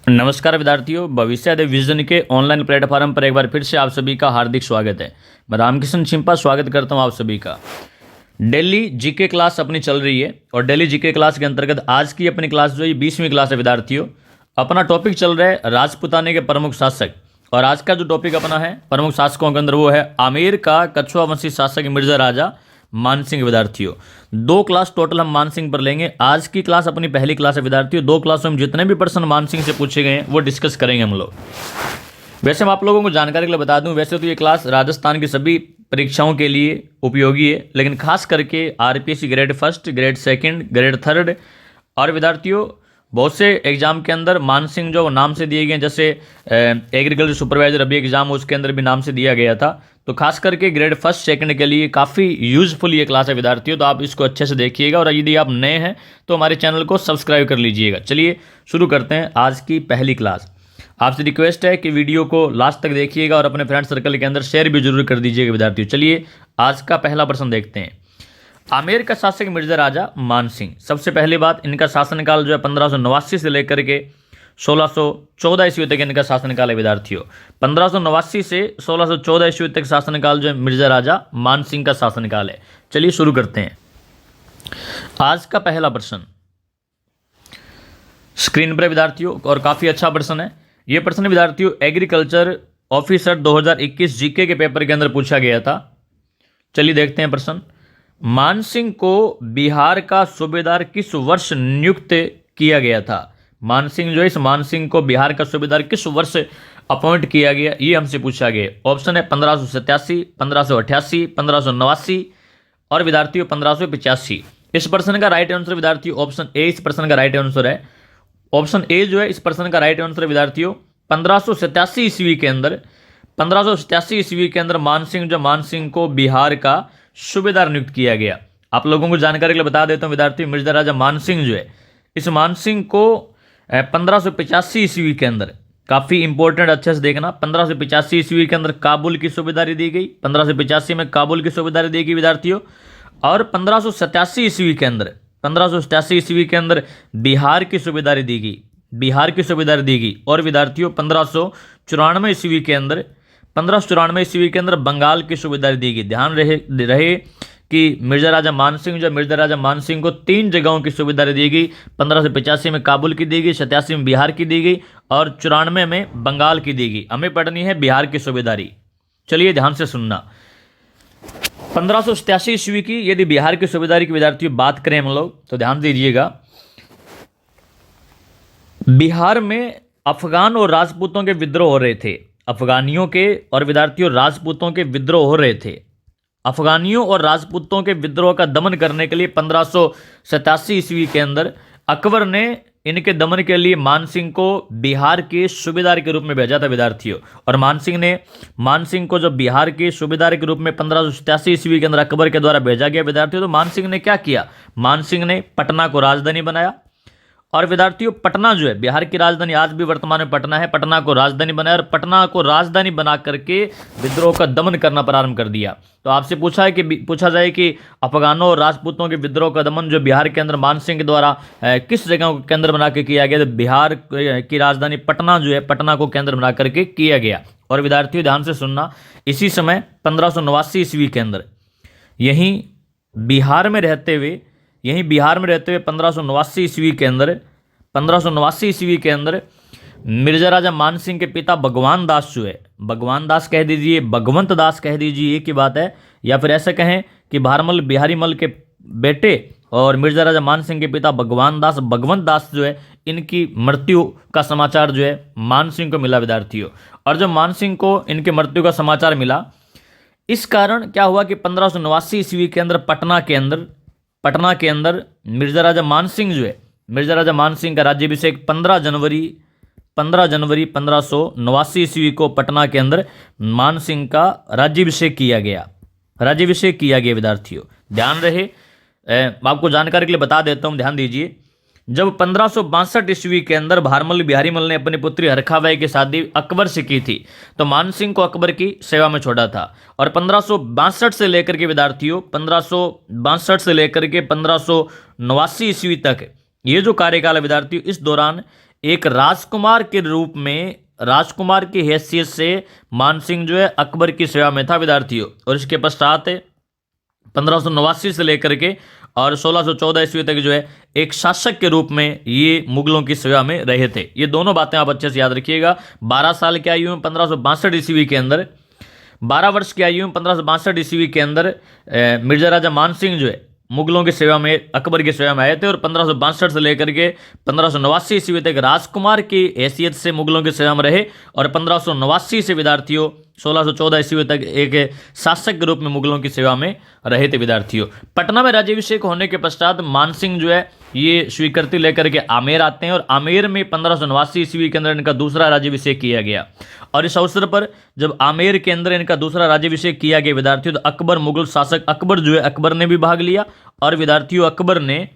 नमस्कार विद्यार्थियों, भविष्य विजन के ऑनलाइन प्लेटफॉर्म पर एक बार फिर से आप सभी का हार्दिक स्वागत है। मैं रामकिशन छिंपा स्वागत करता हूं आप सभी का। डेली जीके क्लास अपनी चल रही है और डेली जीके क्लास के अंतर्गत आज की अपनी क्लास जो है 20वीं क्लास है विद्यार्थियों। अपना टॉपिक चल रहा है राजपूताने के प्रमुख शासक, और आज का जो टॉपिक अपना है प्रमुख शासकों के अंदर वो है आमेर का कछुआ वंशी शासक मिर्जा राजा मानसिंह। विद्यार्थियों 2 क्लास टोटल हम मानसिंह पर लेंगे। आज की क्लास अपनी पहली क्लास है विद्यार्थियों। 2 क्लासों में जितने भी प्रश्न मानसिंह से पूछे गए हैं वो डिस्कस करेंगे हम लोग। वैसे मैं आप लोगों को जानकारी के लिए बता दूं, वैसे तो ये क्लास राजस्थान की सभी परीक्षाओं के लिए उपयोगी है, लेकिन खास करके RPSC grade first, grade second, grade third और विद्यार्थियों बहुत से एग्जाम के अंदर मानसिंह जो नाम से दिए गए, जैसे एग्रीकल्चर सुपरवाइजर अभी एग्जाम उसके अंदर भी नाम से दिया गया था। तो खास करके ग्रेड फर्स्ट सेकंड के लिए काफ़ी यूजफुल ये क्लास है विद्यार्थियों, तो आप इसको अच्छे से देखिएगा और यदि आप नए हैं तो हमारे चैनल को सब्सक्राइब कर लीजिएगा। चलिए शुरू करते हैं आज की पहली क्लास। आपसे रिक्वेस्ट है कि वीडियो को लास्ट तक देखिएगा और अपने फ्रेंड सर्कल के अंदर शेयर भी जरूर कर दीजिएगा विद्यार्थियों। चलिए आज का पहला प्रश्न देखते हैं। आमेर का शासक मिर्जा राजा मानसिंह। सबसे पहली बात, इनका शासनकाल जो है 1589 से लेकर के 1614 ईस्वी तक इनका शासनकाल है विद्यार्थियों। 1589 से 1614 ईस्वी तक शासनकाल जो है मिर्जा राजा मानसिंह का शासनकाल है। चलिए शुरू करते हैं आज का पहला प्रश्न स्क्रीन पर विद्यार्थियों, और काफी अच्छा प्रश्न है यह प्रश्न विद्यार्थियों। एग्रीकल्चर ऑफिसर 2021 जीके के पेपर के अंदर पूछा गया था। चलिए देखते हैं प्रश्न। मानसिंह को बिहार का सूबेदार किस वर्ष नियुक्त किया गया था? मानसिंह जो है, इस मानसिंह को बिहार का सूबेदार किस वर्ष अपॉइंट किया गया, ये हमसे पूछा गया। ऑप्शन है 1587, 1588, 1589 और विद्यार्थियों 1585। इस प्रश्न का राइट आंसर विद्यार्थियों ऑप्शन ए इस प्रश्न का राइट आंसर है। ऑप्शन ए जो है इस प्रश्न का राइट आंसर विद्यार्थियों 1587 ईस्वी के अंदर 1587 ईस्वी के अंदर मानसिंह को बिहार का सूबेदार नियुक्त किया गया। आप लोगों को जानकारी के लिए बता देता हूं विद्यार्थी, मिर्जा राजा मानसिंह जो है, इस मानसिंह को 1585 ईस्वी के अंदर, काफी इंपॉर्टेंट अच्छे से देखना, 1585 ईस्वी के अंदर काबुल की सूबेदारी दी गई। 1585 में काबुल की सूबेदारी दी गई विद्यार्थियों। और 1587 ईस्वी के अंदर 1587 ईस्वी के अंदर बिहार की सूबेदारी दी गई, बिहार की सूबेदारी दी गई। और विद्यार्थियों 1594 ईस्वी के अंदर 1594 ईस्वी के अंदर बंगाल की सूबेदारी दी गई। ध्यान रहे कि मिर्जा राजा मानसिंह को 3 जगहों की सूबेदारी दी गई। 1585 में काबुल की दी गई, 87 में बिहार की दी गई और 94 में बंगाल की दी गई। हमें पढ़नी है बिहार की सूबेदारी। चलिए ध्यान से सुनना। 1587 ईस्वी की यदि बिहार की सूबेदारी की विद्यार्थियों बात करें हम लोग, तो ध्यान दीजिएगा। बिहार में अफगान और राजपूतों के विद्रोह हो रहे थे। अफगानियों के और विद्यार्थियों राजपूतों के विद्रोह हो रहे थे। अफगानियों और राजपूतों के विद्रोह का दमन करने के लिए 1587 ईस्वी के अंदर अकबर ने इनके दमन के लिए मानसिंह को बिहार के सूबेदार के रूप में भेजा था विद्यार्थियों। और मानसिंह को जो बिहार के सूबेदार के रूप में 1587 ईस्वी के अंदर अकबर के द्वारा भेजा गया विद्यार्थियों, तो मानसिंह ने क्या किया? मानसिंह ने पटना को राजधानी बनाया। और विद्यार्थियों पटना जो है बिहार की राजधानी, आज भी वर्तमान में पटना है, पटना को राजधानी बनाया और पटना को राजधानी बना करके विद्रोह का दमन करना प्रारंभ कर दिया। तो आपसे पूछा जाए कि अफगानों और राजपूतों के विद्रोह का दमन जो बिहार के अंदर मानसिंह के द्वारा किस जगह को केंद्र बना के किया गया? तो बिहार की राजधानी पटना जो है, पटना को केंद्र बना करके किया गया। और विद्यार्थियों ध्यान से सुनना, इसी समय 1589 ईस्वी के अंदर यहीं बिहार में रहते हुए 1589 ईस्वी के अंदर मिर्जा राजा मानसिंह के पिता भगवान दास जो है, भगवान दास कह दीजिए, भगवंत दास कह दीजिए, एक ही बात है, या फिर ऐसा कहें कि बिहारी मल के बेटे और मिर्जा राजा मानसिंह के पिता भगवंत दास जो है, इनकी मृत्यु का समाचार जो है मानसिंह को मिला विद्यार्थियों। और जब मानसिंह को इनके मृत्यु का समाचार मिला, इस कारण क्या हुआ कि 1589 ईस्वी के अंदर पटना के अंदर मिर्जा राजा मानसिंह का राज्याभिषेक 15 जनवरी 1589 ईस्वी को पटना के अंदर मानसिंह का राज्याभिषेक किया गया विद्यार्थियों। ध्यान रहे, आपको जानकारी के लिए बता देता हूं, ध्यान दीजिए। जब 1562 ईस्वी के अंदर बिहारी मल ने अपनी पुत्री हरखाबाई की शादी अकबर से की थी, तो मानसिंह को अकबर की सेवा में छोड़ा था। और 1562 से लेकर के विद्यार्थियों 1562 से लेकर के 1589 ईस्वी तक ये जो कार्यकाल है विद्यार्थियों, इस दौरान एक राजकुमार के रूप में, राजकुमार की हैसियत से मानसिंह जो है अकबर की सेवा में था विद्यार्थियों। और इसके पश्चात 1589 से लेकर के और 1614 ईस्वी तक जो है एक शासक के रूप में ये मुगलों की सेवा में रहे थे। ये दोनों बातें आप अच्छे से याद रखिएगा। 12 साल की आयु में 1562 ईस्वी के अंदर, 12 वर्ष की आयु में 1562 ईस्वी के अंदर मिर्जा राजा मानसिंह जो है मुगलों की सेवा में, अकबर की सेवा में आए थे। और 1562 से लेकर के 1589 ईस्वी तक राजकुमार की हैसियत से मुगलों की सेवा में रहे। और 1589 से विद्यार्थियों 1614 ईस्वी तक एक शासक के रूप में मुगलों की सेवा में रहे थे विद्यार्थियों। पटना में राज्याभिषेक होने के पश्चात मानसिंह जो है ये स्वीकृति लेकर के आमेर आते हैं। और आमेर में 1589 ईस्वी के अंदर इनका दूसरा राज्याभिषेक किया गया। और इस अवसर पर जब आमेर के अंदर इनका दूसरा राज्याभिषेक किया गया विद्यार्थियों, तो अकबर, मुगल शासक अकबर जो है, अकबर ने भी भाग लिया। और विद्यार्थियों अकबर ने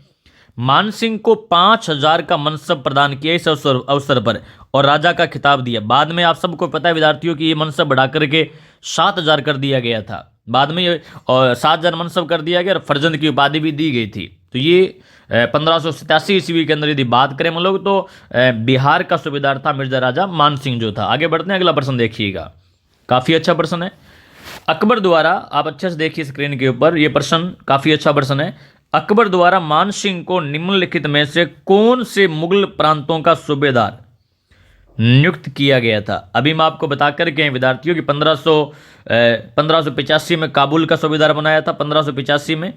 मानसिंह को 5000 का मनसब प्रदान किया इस अवसर पर, और राजा का खिताब दिया। बाद में आप सबको पता है विद्यार्थियों कि ये मनसब बढ़ा करके 7000 कर दिया गया था। बाद में ये 7000 मनसब कर दिया गया और फर्जंद की उपाधि भी दी गई थी। तो ये 1587 ईस्वी के अंदर यदि बात करें हम लोग, तो बिहार का सूबेदार था मिर्जा राजा मानसिंह जो था। आगे बढ़ते हैं, अगला प्रश्न देखिएगा, काफ़ी अच्छा प्रश्न है। अकबर द्वारा, आप अच्छे से देखिए स्क्रीन के ऊपर, ये प्रश्न काफ़ी अच्छा प्रश्न है। अकबर द्वारा मानसिंह को निम्नलिखित में से कौन से मुगल प्रांतों का सूबेदार नियुक्त किया गया था? अभी मैं आपको बता करके विद्यार्थियों की 1585 में काबुल का सूबेदार बनाया था, 1585 में।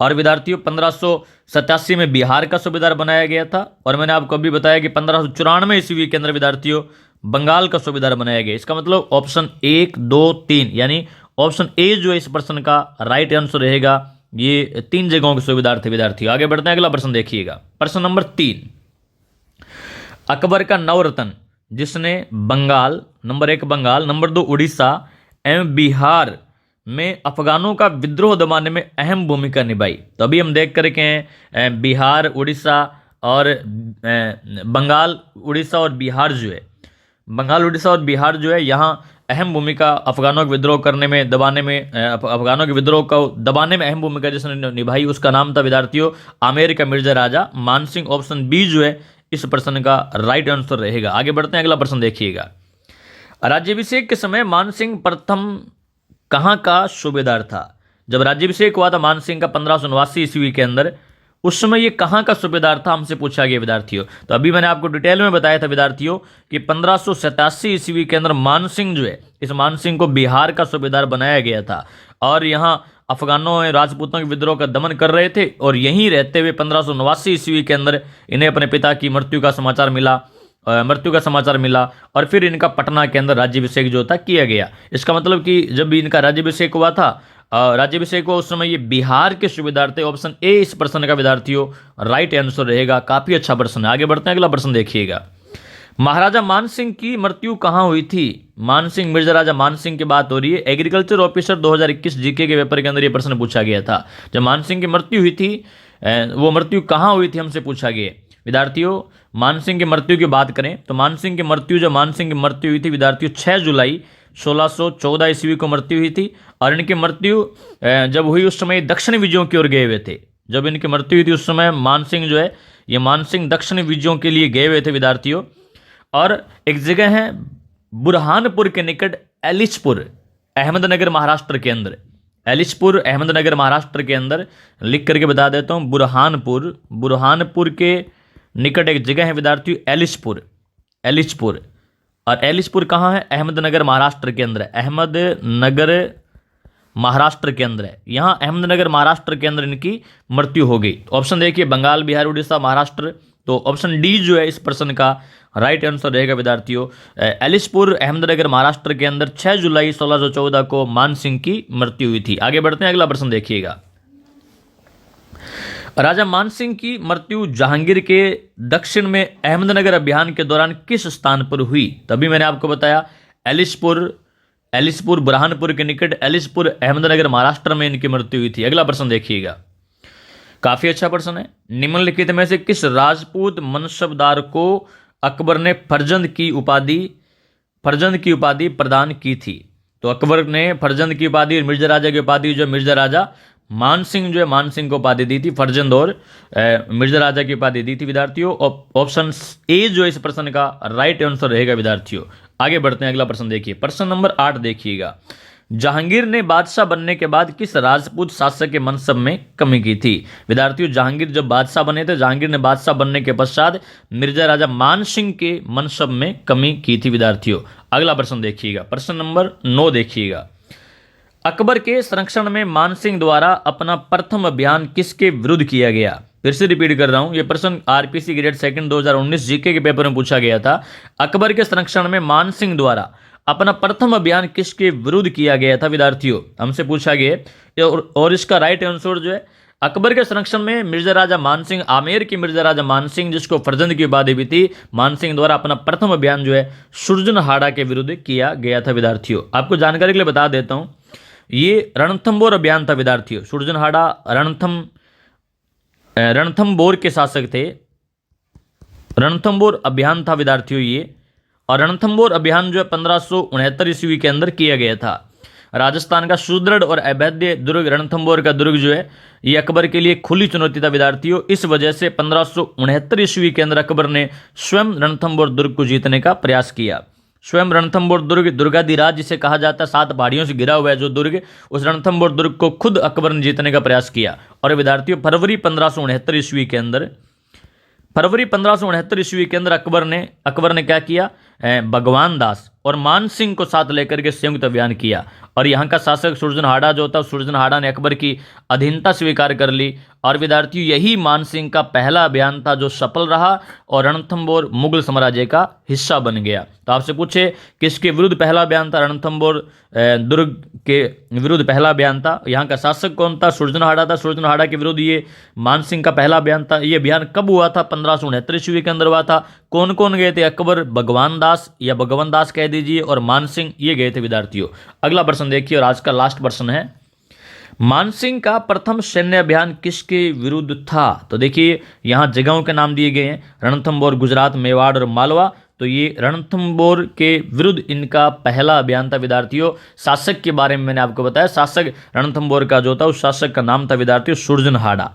और विद्यार्थियों 1587 में बिहार का सूबेदार बनाया गया था। और मैंने आपको अभी बताया कि 1594 ईस्वी के अंदर विद्यार्थियों बंगाल का सूबेदार बनाया गया। इसका मतलब ऑप्शन 1, 2, 3 यानी ऑप्शन ए जो है इस प्रश्न का राइट आंसर रहेगा। ये 3 जगहों के सूबेदार थे विद्यार्थियों। आगे बढ़ते हैं, अगला प्रश्न देखिएगा, प्रश्न नंबर 3। अकबर का नवरत्न जिसने बंगाल, नंबर 1 बंगाल, नंबर 2 उड़ीसा एवं बिहार में अफगानों का विद्रोह दबाने में अहम भूमिका निभाई। तो अभी हम देख करके हैं बिहार, उड़ीसा और बंगाल, उड़ीसा और बिहार जो है, बंगाल, उड़ीसा और बिहार जो है यहाँ अहम भूमिका अफगानों का विद्रोह करने में, दबाने में, अफगानों के विद्रोह को दबाने में अहम भूमिका जिसने निभाई, उसका नाम था विद्यार्थियों आमेर का मिर्जा राजा मानसिंह। ऑप्शन बी जो है इस प्रश्न का राइट आंसर रहेगा। आगे बढ़ते हैं, अगला प्रश्न देखिएगा। राज्याभिषेक के समय मानसिंह प्रथम कहाँ का सूबेदार था? जब राज्याभिषेक हुआ था मानसिंह का 1589 ईस्वी के अंदर, उस समय ये कहाँ का सूबेदार था, हमसे पूछा गया विद्यार्थियों। तो अभी मैंने आपको डिटेल में बताया था विद्यार्थियों कि 1587 ईस्वी के अंदर मानसिंह जो है, इस मानसिंह को बिहार का सूबेदार बनाया गया था। और यहाँ अफगानों और राजपूतों के विद्रोह का दमन कर रहे थे। और यहीं रहते हुए 1589 ईस्वी के अंदर इन्हें अपने पिता की मृत्यु का समाचार मिला और फिर इनका पटना के अंदर राज्याभिषेक जो था किया गया। इसका मतलब कि जब भी इनका राज्याभिषेक हुआ था, राज्याभिषेक हुआ उस समय ये बिहार के सूबेदार थे। ऑप्शन ए इस प्रश्न का विद्यार्थियों राइट आंसर रहेगा। काफी अच्छा प्रश्न है। आगे बढ़ते हैं, अगला प्रश्न देखिएगा। महाराजा मानसिंह की मृत्यु कहाँ हुई थी? मानसिंह, मिर्जा राजा मानसिंह की बात हो रही है। एग्रीकल्चर ऑफिसर 2021 जीके के पेपर के अंदर यह प्रश्न पूछा गया था। जब मानसिंह की मृत्यु हुई थी, वो मृत्यु कहाँ हुई थी हमसे पूछा गया। विद्यार्थियों मानसिंह की मृत्यु की बात करें तो मानसिंह की मृत्यु हुई थी विद्यार्थियों 6 जुलाई 1614 ईस्वी को मृत्यु हुई थी। और इनकी मृत्यु जब हुई उस समय दक्षिण विजयों की ओर गए हुए थे। जब इनकी मृत्यु हुई थी उस समय मानसिंह जो है, ये मानसिंह दक्षिण विजयों के लिए गए हुए थे विद्यार्थियों। और एक जगह है बुरहानपुर के निकट एलिचपुर, अहमदनगर महाराष्ट्र के अंदर, एलिचपुर अहमदनगर महाराष्ट्र के अंदर, लिख करके बता देता हूँ, बुरहानपुर के निकट एक जगह है विद्यार्थियों एलिचपुर। और एलिचपुर कहाँ है? अहमदनगर महाराष्ट्र के अंदर, अहमदनगर महाराष्ट्र के अंदर है। यहाँ अहमदनगर महाराष्ट्र के अंदर इनकी मृत्यु हो गई। ऑप्शन देखिए बंगाल, बिहार, उड़ीसा, महाराष्ट्र। तो ऑप्शन डी जो है इस प्रश्न का राइट आंसर रहेगा विद्यार्थियों। एलिचपुर अहमदनगर महाराष्ट्र के अंदर 6 जुलाई 1614 को मानसिंह की मृत्यु हुई थी। आगे बढ़ते हैं, अगला प्रश्न देखिएगा। राजा मानसिंह की मृत्यु जहांगीर के दक्षिण में अहमदनगर अभियान के दौरान किस स्थान पर हुई? तभी मैंने आपको बताया एलिचपुर बुरहानपुर के निकट एलिचपुर अहमदनगर महाराष्ट्र में इनकी मृत्यु हुई थी। अगला प्रश्न देखिएगा, काफी अच्छा प्रश्न है। निम्नलिखित में से किस राजपूत मनसबदार को अकबर ने फर्जंद की उपाधि प्रदान की थी? तो अकबर ने फर्जंद की उपाधि, मिर्जा राजा की उपाधि जो मिर्जा राजा मानसिंह जो है मानसिंह को उपाधि दी थी, फर्जंद और मिर्जा राजा की उपाधि दी थी विद्यार्थियों। ऑप्शन ए जो इस प्रश्न का राइट आंसर रहेगा विद्यार्थियों। आगे बढ़ते हैं, अगला प्रश्न देखिए, प्रश्न नंबर 8 देखिएगा। जहांगीर ने बादशाह बनने के बाद किस राजपूत शासक के मनसब में कमी की थी? विद्यार्थियों, जहांगीर जब बादशाह बने थे, जहांगीर ने बादशाह बनने के पश्चात मिर्जा राजा मानसिंह के मनसब में कमी की थी विद्यार्थियों। अगला प्रश्न देखिएगा, प्रश्न नंबर 9 देखिएगा। अकबर के संरक्षण में मानसिंह द्वारा अपना प्रथम अभियान किसके विरुद्ध किया गया? फिर से रिपीट कर रहा हूं, यह प्रश्न आरपीसी ग्रेड सेकंड 2019 जीके के पेपर में पूछा गया था। अकबर के संरक्षण में मानसिंह द्वारा अपना प्रथम अभियान किसके विरुद्ध किया गया था विद्यार्थियों? हमसे पूछा गया और इसका राइट आंसर जो है अकबर के संरक्षण में मिर्जा राजा मानसिंह, आमेर के मिर्जा राजा मानसिंह जिसको फर्जंद की उपाधि भी थी, मानसिंह द्वारा अपना प्रथम अभियान जो है सुरजनहाड़ा के विरुद्ध किया गया था विद्यार्थियों। आपको जानकारी के लिए बता देता हूं, ये रणथंबोर अभियान था विद्यार्थियों। सुरजनहाड़ा रणथंबोर के शासक थे, रणथंबोर अभियान था विद्यार्थियों ये। और रणथंबोर अभियान जो है 1569 ईस्वी के अंदर किया गया था। राजस्थान का सुदृढ़ और अभेद्य दुर्ग रणथंबोर का दुर्ग जो है ये अकबर के लिए खुली चुनौती था विद्यार्थियों। इस वजह से 1569 ईस्वी के अंदर अकबर ने स्वयं रणथंबोर दुर्ग को जीतने का प्रयास किया। स्वयं रणथंबोर दुर्ग, दुर्गाधिराज जिसे कहा जाता है, 7 पहाड़ियों से घिरा हुआ है जो दुर्ग, उस रणथंबोर दुर्ग को खुद अकबर ने जीतने का प्रयास किया। और विद्यार्थियों, फरवरी 1569 ईस्वी के अंदर अकबर ने क्या किया? भगवान दास और मानसिंह को साथ लेकर के संयुक्त अभियान किया। और यहाँ का शासक सुरजनहाड़ा जो था, सुरजनहाड़ा ने अकबर की अधीनता स्वीकार कर ली। और विद्यार्थियों, यही मानसिंह का पहला अभियान था जो सफल रहा और रणथंबोर मुगल साम्राज्य का हिस्सा बन गया। तो आपसे पूछे किसके विरुद्ध पहला अभियान था? रणथंबोर दुर्ग के विरुद्ध पहला अभियान था। यहाँ का शासक कौन था? सुरजनहाड़ा था। सुरजनहाड़ा के विरुद्ध ये मानसिंह का पहला अभियान था। ये अभियान कब हुआ था? 1569 ईस्वी के अंदर हुआ था। कौन कौन गए थे? अकबर, भगवान दास या भगवान दास कह दीजिए, और मानसिंह, ये गए थे विद्यार्थियों। अगला प्रश्न देखिए और आज का लास्ट प्रश्न है, मानसिंह का प्रथम सैन्य अभियान किसके विरुद्ध था? तो देखिए यहां जगहों के नाम दिए गए हैं, रणथंबोर, गुजरात, मेवाड़ और मालवा। तो ये रणथंबोर के विरुद्ध इनका पहला अभियान था विद्यार्थियों। शासक के बारे में मैंने आपको बताया, शासक रणथंबोर का जो था उस शासक का नाम था विद्यार्थियों सुरजनहाड़ा।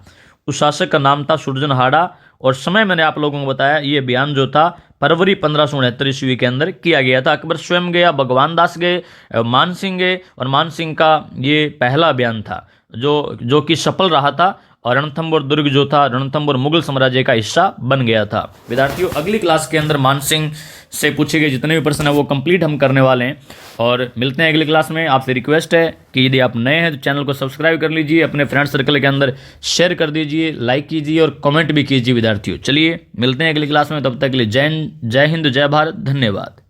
उस शासक का नाम था सुरजनहाड़ा। और समय मैंने आप लोगों को बताया, ये अभियान जो था फरवरी 1569 ईस्वी के अंदर किया गया था। अकबर स्वयं गया, भगवान दास गए, मानसिंह गए, और मानसिंह का ये पहला अभियान था जो कि सफल रहा था। और रणथंबोर दुर्ग जो था, रणथंबोर मुगल साम्राज्य का हिस्सा बन गया था। विद्यार्थियों, अगली क्लास के अंदर मानसिंह से पूछे गए जितने भी प्रश्न हैं वो कंप्लीट हम करने वाले हैं। और मिलते हैं अगली क्लास में। आपसे रिक्वेस्ट है कि यदि आप नए हैं तो चैनल को सब्सक्राइब कर लीजिए, अपने फ्रेंड सर्कल के अंदर शेयर कर दीजिए, लाइक कीजिए और कमेंट भी कीजिए विद्यार्थियों। चलिए मिलते हैं अगली क्लास में, तब तक के लिए जय हिंद, जय भारत, धन्यवाद।